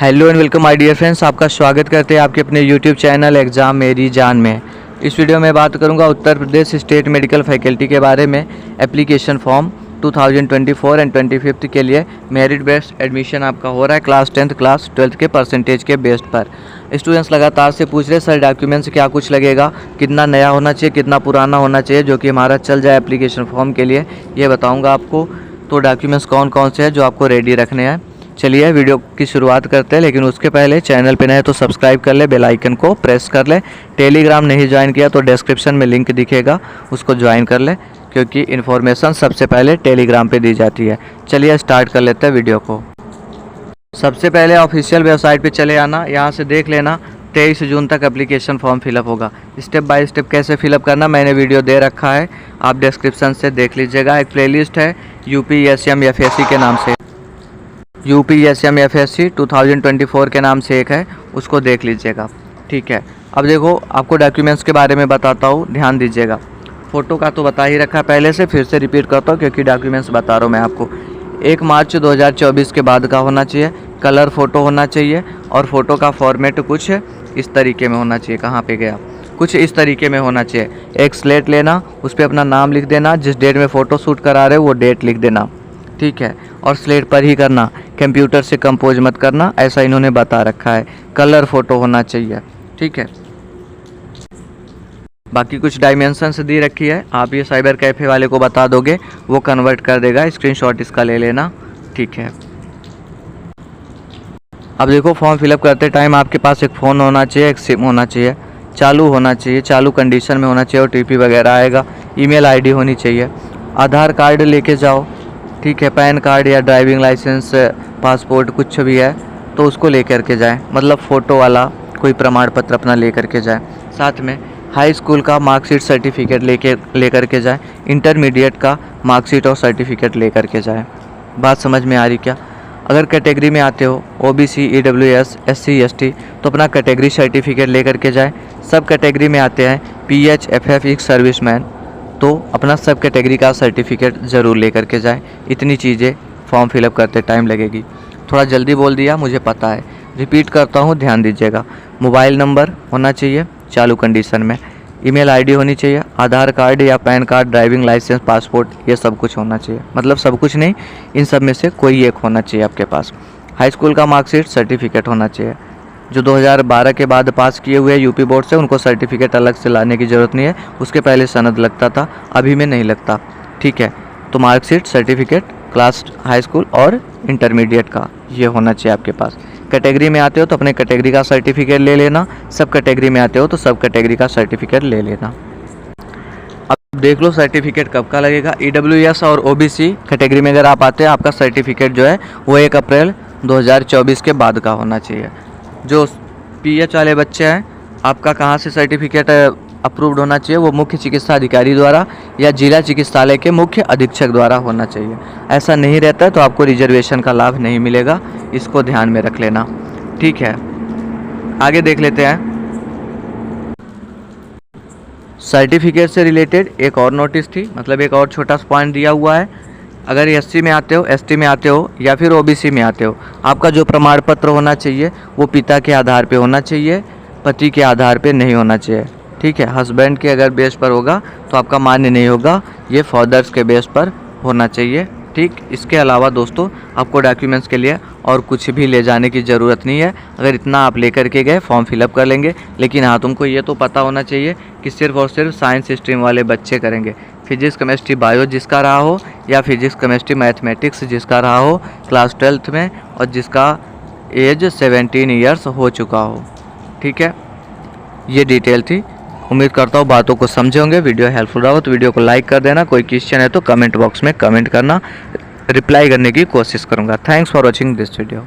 Hello and welcome my dear friends, आपका स्वागत करते हैं आपके अपने यूट्यूब चैनल एग्ज़ाम मेरी जान में। इस वीडियो में बात करूंगा Uttar Pradesh state medical faculty के बारे में। एप्लीकेशन फॉर्म 2024 एंड 25 के लिए मेरिट बेस्ड एडमिशन आपका हो रहा है क्लास 10th क्लास 12th के परसेंटेज के बेस्ड पर। स्टूडेंट्स लगातार से पूछ रहे सर डॉक्यूमेंट्स क्या कुछ लगेगा, कितना नया होना चाहिए, कितना पुराना होना चाहिए जो कि हमारा चल जाए एप्लीकेशन फॉर्म के लिए, ये बताऊँगा आपको। तो डॉक्यूमेंट्स कौन कौन से हैं जो आपको रेडी रखने हैं। चलिए वीडियो की शुरुआत करते हैं, लेकिन उसके पहले चैनल पे नए तो सब्सक्राइब कर ले, बेल आइकन को प्रेस कर ले। टेलीग्राम नहीं ज्वाइन किया तो डिस्क्रिप्शन में लिंक दिखेगा, उसको ज्वाइन कर ले, क्योंकि इन्फॉर्मेशन सबसे पहले टेलीग्राम पे दी जाती है। चलिए स्टार्ट कर लेते हैं वीडियो को। सबसे पहले ऑफिशियल वेबसाइट पे चले आना, यहाँ से देख लेना 23 जून तक एप्लीकेशन फॉर्म फिलअप होगा। स्टेप बाय स्टेप कैसे फिलअप करना मैंने वीडियो दे रखा है, आप डिस्क्रिप्शन से देख लीजिएगा। एक प्लेलिस्ट है UPSM FSC के नाम से, UPSM FSC 2024 के नाम से एक है, उसको देख लीजिएगा। ठीक है, अब देखो आपको डॉक्यूमेंट्स के बारे में बताता हूँ, ध्यान दीजिएगा। फ़ोटो का तो बता ही रखा है पहले से, फिर से रिपीट करता हूँ क्योंकि डॉक्यूमेंट्स बता रहा हूँ मैं आपको। 1 मार्च 2024 के बाद का होना चाहिए, कलर फ़ोटो होना चाहिए, और फ़ोटो का फॉर्मेट कुछ इस तरीके में होना चाहिए। कहाँ पे गया, कुछ इस तरीके में होना चाहिए। एक स्लेट लेना, उस पर अपना नाम लिख देना, जिस डेट में फ़ोटो शूट करा रहे हो वो डेट लिख देना। ठीक है, और स्लेट पर ही करना, कंप्यूटर से कंपोज मत करना, ऐसा इन्होंने बता रखा है। कलर फ़ोटो होना चाहिए। ठीक है, बाकी कुछ डायमेंशंस दी रखी है, आप ये साइबर कैफ़े वाले को बता दोगे, वो कन्वर्ट कर देगा। स्क्रीनशॉट इसका ले लेना। ठीक है, अब देखो फॉर्म फिलअप करते टाइम आपके पास एक फ़ोन होना चाहिए, एक सिम होना चाहिए, चालू होना चाहिए, चालू कंडीशन में होना चाहिए, OTP वगैरह आएगा। ईमेल ID होनी चाहिए, आधार कार्ड लेके जाओ। ठीक है, पैन कार्ड या ड्राइविंग लाइसेंस, पासपोर्ट कुछ भी है तो उसको लेकर के जाएं, मतलब फ़ोटो वाला कोई प्रमाण पत्र अपना लेकर के जाएं। साथ में हाई स्कूल का मार्कशीट सर्टिफिकेट लेकर के जाएं, इंटरमीडिएट का मार्कशीट और सर्टिफिकेट लेकर के जाएं। बात समझ में आ रही क्या? अगर कैटेगरी में आते हो OBC, EWS, SC, ST तो अपना कैटेगरी सर्टिफिकेट लेकर के जाएं। सब कैटेगरी में आते हैं PH, FF, एक्स सर्विसमैन, तो अपना सब कैटेगरी का सर्टिफिकेट ज़रूर लेकर के जाएं। इतनी चीज़ें फॉर्म फिलअप करते टाइम लगेगी। थोड़ा जल्दी बोल दिया मुझे पता है, रिपीट करता हूँ, ध्यान दीजिएगा। मोबाइल नंबर होना चाहिए चालू कंडीशन में, ईमेल ID होनी चाहिए, आधार कार्ड या PAN card, driving licence, passport, ये सब कुछ होना चाहिए। मतलब सब कुछ नहीं, इन सब में से कोई एक होना चाहिए आपके पास। हाई स्कूल का मार्कशीट सर्टिफिकेट होना चाहिए। जो 2012 के बाद पास किए हुए यूपी बोर्ड से, उनको सर्टिफिकेट अलग से लाने की ज़रूरत नहीं है, उसके पहले सनद लगता था, अभी में नहीं लगता। ठीक है, तो marksheet certificate class high school और इंटरमीडिएट का ये होना चाहिए आपके पास। कैटेगरी में आते हो तो अपने कैटेगरी का सर्टिफिकेट ले लेना, सब कैटेगरी में आते हो तो सब कैटेगरी का सर्टिफिकेट ले लेना। अब देख लो सर्टिफिकेट कब का लगेगा। EWS और OBC कैटेगरी में अगर आप आते हैं, आपका सर्टिफिकेट जो है वो 1 अप्रैल 2024 के बाद का होना चाहिए। जो PH वाले बच्चे हैं, आपका कहाँ से सर्टिफिकेट अप्रूव्ड होना चाहिए, वो मुख्य चिकित्सा अधिकारी द्वारा या जिला चिकित्सालय के मुख्य अधीक्षक द्वारा होना चाहिए। ऐसा नहीं रहता है तो आपको रिजर्वेशन का लाभ नहीं मिलेगा, इसको ध्यान में रख लेना। ठीक है, आगे देख लेते हैं। सर्टिफिकेट से रिलेटेड एक और नोटिस थी, मतलब एक और छोटा सा पॉइंट दिया हुआ है। अगर SC में आते हो, ST में आते हो या फिर OBC में आते हो, आपका जो प्रमाण पत्र होना चाहिए वो पिता के आधार पे होना चाहिए, पति के आधार पे नहीं होना चाहिए। ठीक है, हस्बैंड के अगर बेस पर होगा तो आपका मान्य नहीं होगा, ये फादर्स के बेस पर होना चाहिए। ठीक, इसके अलावा दोस्तों आपको डॉक्यूमेंट्स के लिए और कुछ भी ले जाने की ज़रूरत नहीं है। अगर इतना आप लेकर के गए फॉर्म फिलअप कर लेंगे, लेकिन हाँ तुमको ये तो पता होना चाहिए कि सिर्फ और सिर्फ साइंस स्ट्रीम वाले बच्चे करेंगे। फिजिक्स, केमिस्ट्री, बायो जिसका रहा हो, या फिजिक्स, केमिस्ट्री, मैथमेटिक्स जिसका रहा हो क्लास 12th में, और जिसका एज 17 ईयर्स हो चुका हो। ठीक है, ये डिटेल थी। उम्मीद करता हूँ बातों को समझे होंगे। वीडियो हेल्पफुल रहा हो तो वीडियो को लाइक कर देना। कोई क्वेश्चन है तो कमेंट बॉक्स में कमेंट करना, रिप्लाई करने की कोशिश करूँगा। Thanks for watching this video.